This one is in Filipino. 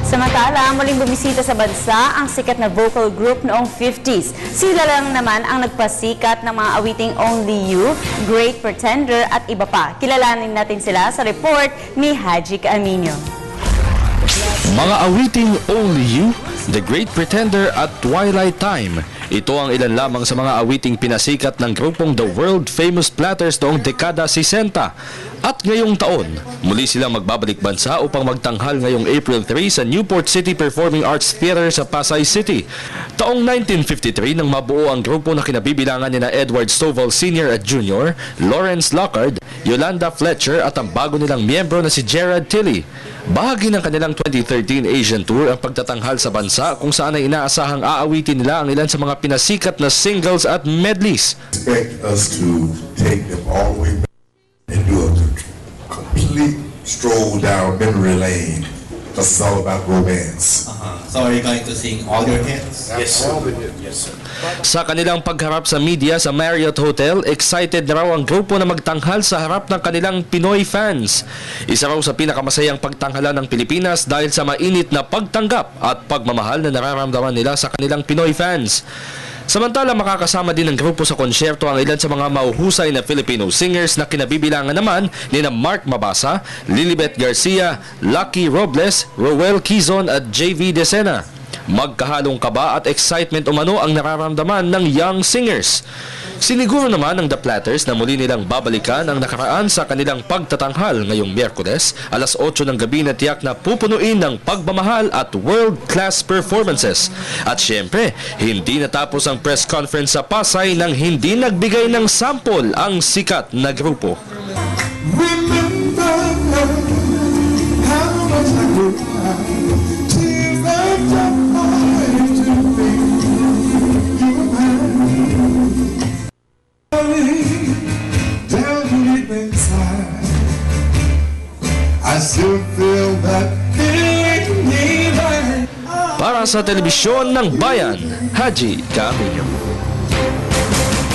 Samantala, muling bumisita sa bansa ang sikat na vocal group noong 50s. Sila lang naman ang nagpasikat ng mga awiting Only You, Great Pretender at iba pa. Kilalanin natin sila sa report ni Haji Camino. Mga awiting Only You, The Great Pretender at Twilight Time. Ito ang ilan lamang sa mga awiting pinasikat ng grupong The World Famous Platters noong dekada 60. At ngayong taon, muli silang magbabalik bansa upang magtanghal ngayong April 3 sa Newport City Performing Arts Theater sa Pasay City. Taong 1953 nang mabuo ang grupo na kinabibilangan ni na Edward Stovall Sr. at Jr., Lawrence Lockhart, Yolanda Fletcher at ang bago nilang miyembro na si Gerard Tilley. Bahagi ng kanilang 2013 Asian Tour ang pagtatanghal sa bansa kung saan ay inaasahang aawitin nila ang ilan sa mga pinasikat na singles at medleys. Expect us to take them all the way back and do a complete stroll down memory lane. Because it's all about romance. So are you going to sing all your hits? Yes, sir. Yes, sir. Sa kanilang pagharap sa media sa Marriott Hotel, excited na raw ang grupo na magtanghal sa harap ng kanilang Pinoy fans. Isa raw sa pinakamasayang pagtanghalan ng Pilipinas dahil sa mainit na pagtanggap at pagmamahal na nararamdaman nila sa kanilang Pinoy fans. Samantala, makakasama din ng grupo sa konsyerto ang ilan sa mga mahuhusay na Filipino singers na kinabibilangan naman ni na Mark Mabasa, Lilibet Garcia, Lucky Robles, Roel Quizon at JV Decena. Magkahalong kaba at excitement umano ang nararamdaman ng young singers. Siniguro naman ng The Platters na muli nilang babalikan ang nakaraan sa kanilang pagtatanghal ngayong Miyerkules, alas 8 ng gabi na tiyak na pupunuin ng pagmamahal at world-class performances. At syempre, hindi natapos ang press conference sa Pasay nang hindi nagbigay ng sample ang sikat na grupo. Para sa Telebisyon ng Bayan, Haji Camino.